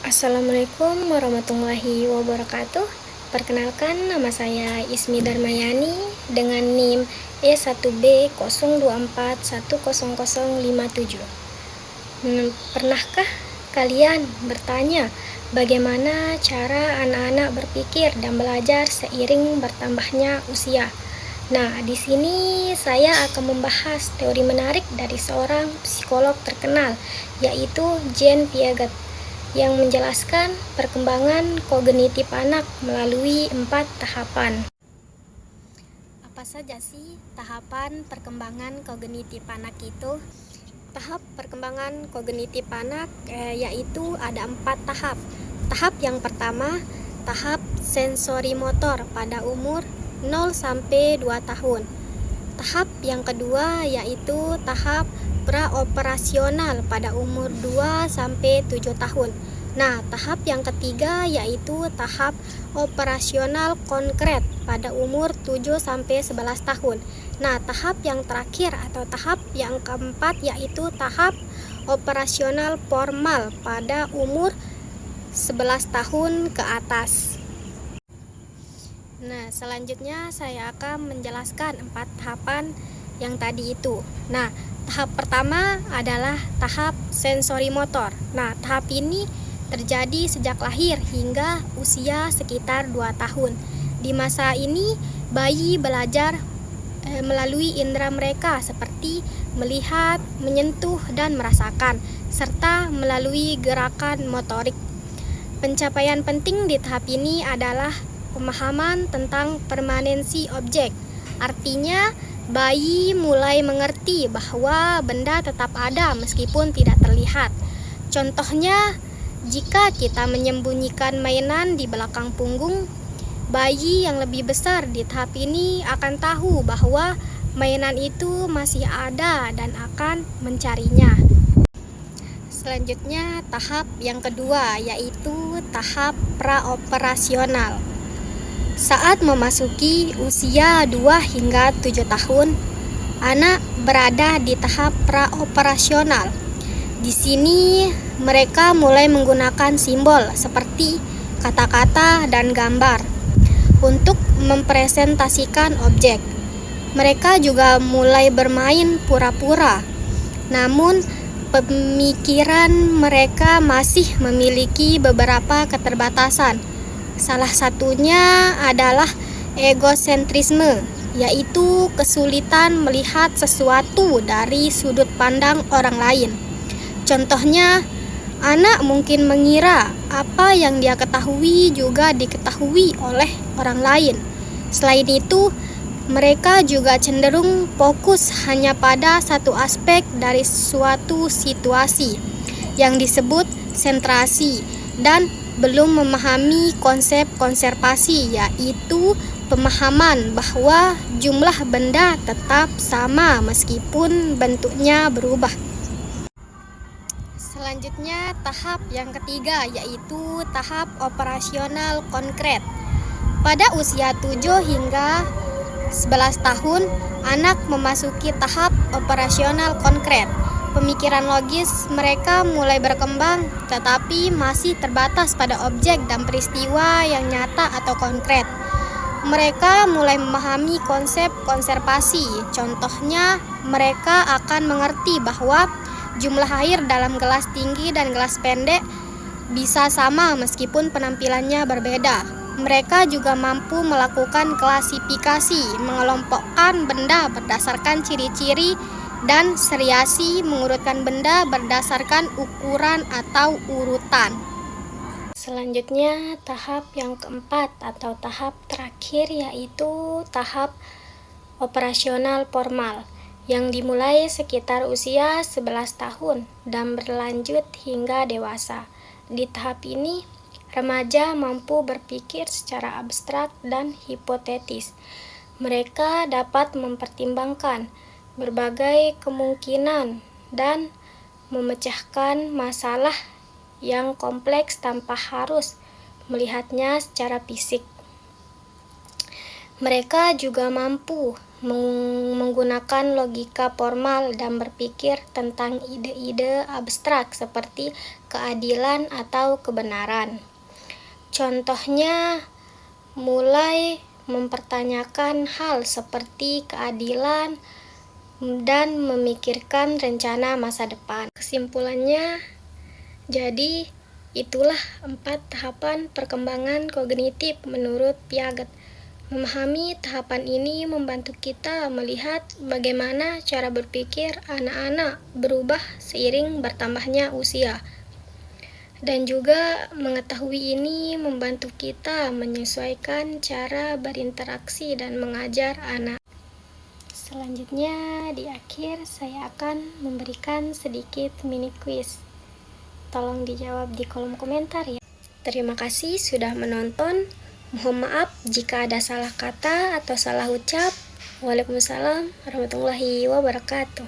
Assalamualaikum warahmatullahi wabarakatuh. Perkenalkan, nama saya Ismi Darmayani dengan NIM E1B02410057. Pernahkah kalian bertanya bagaimana cara anak-anak berpikir dan belajar seiring bertambahnya usia? Nah, di sini saya akan membahas teori menarik dari seorang psikolog terkenal, yaitu Jean Piaget, yang menjelaskan perkembangan kognitif anak melalui 4 tahapan. Apa saja sih tahapan perkembangan kognitif anak itu? Tahap perkembangan kognitif anak yaitu ada 4 tahap. Tahap yang pertama, tahap sensori motor pada umur 0 sampai 2 tahun. Tahap yang kedua yaitu tahap praoperasional pada umur 2 sampai 7 tahun. Nah, tahap yang ketiga yaitu tahap operasional konkret pada umur 7 sampai 11 tahun. Nah, tahap yang terakhir atau tahap yang keempat yaitu tahap operasional formal pada umur 11 tahun ke atas. Nah, selanjutnya saya akan menjelaskan 4 tahapan yang tadi itu. Nah, tahap pertama adalah tahap sensori motor. Nah, tahap ini terjadi sejak lahir hingga usia sekitar 2 tahun. Di masa ini, bayi belajar melalui indera mereka seperti melihat, menyentuh, dan merasakan, serta melalui gerakan motorik. Pencapaian penting di tahap ini adalah pemahaman tentang permanensi objek. Artinya, bayi mulai mengerti bahwa benda tetap ada meskipun tidak terlihat. Contohnya, jika kita menyembunyikan mainan di belakang punggung, bayi yang lebih besar di tahap ini akan tahu bahwa mainan itu masih ada dan akan mencarinya. Selanjutnya, tahap yang kedua yaitu tahap praoperasional. Saat memasuki usia 2 hingga 7 tahun, anak berada di tahap praoperasional. Di sini mereka mulai menggunakan simbol seperti kata-kata dan gambar untuk mempresentasikan objek. Mereka juga mulai bermain pura-pura. Namun, pemikiran mereka masih memiliki beberapa keterbatasan. Salah satunya adalah egosentrisme, yaitu kesulitan melihat sesuatu dari sudut pandang orang lain. Contohnya, anak mungkin mengira apa yang dia ketahui juga diketahui oleh orang lain. Selain itu, mereka juga cenderung fokus hanya pada satu aspek dari suatu situasi yang disebut sentrasi dan belum memahami konsep konservasi, yaitu pemahaman bahwa jumlah benda tetap sama meskipun bentuknya berubah. Selanjutnya, tahap yang ketiga yaitu tahap operasional konkret. Pada usia 7 hingga 11 tahun, anak memasuki tahap operasional konkret. Pemikiran logis mereka mulai berkembang, tetapi masih terbatas pada objek dan peristiwa yang nyata atau konkret. Mereka mulai memahami konsep konservasi. Contohnya, mereka akan mengerti bahwa jumlah air dalam gelas tinggi dan gelas pendek bisa sama meskipun penampilannya berbeda. Mereka juga mampu melakukan klasifikasi, mengelompokkan benda berdasarkan ciri-ciri, dan seriasi mengurutkan benda berdasarkan ukuran atau urutan. Selanjutnya, tahap yang keempat atau tahap terakhir yaitu tahap operasional formal yang dimulai sekitar usia 11 tahun dan berlanjut hingga dewasa. Di tahap ini, remaja mampu berpikir secara abstrak dan hipotetis. Mereka dapat mempertimbangkan berbagai kemungkinan dan memecahkan masalah yang kompleks tanpa harus melihatnya secara fisik. Mereka juga mampu menggunakan logika formal dan berpikir tentang ide-ide abstrak seperti keadilan atau kebenaran. Contohnya, mulai mempertanyakan hal seperti keadilan dan memikirkan rencana masa depan. Kesimpulannya, jadi itulah 4 tahapan perkembangan kognitif menurut Piaget. Memahami tahapan ini membantu kita melihat bagaimana cara berpikir anak-anak berubah seiring bertambahnya usia. Dan juga mengetahui ini membantu kita menyesuaikan cara berinteraksi dan mengajar anak. Selanjutnya, di akhir saya akan memberikan sedikit mini quiz. Tolong dijawab di kolom komentar ya. Terima kasih sudah menonton. Mohon maaf jika ada salah kata atau salah ucap. Waalaikumsalam warahmatullahi wabarakatuh.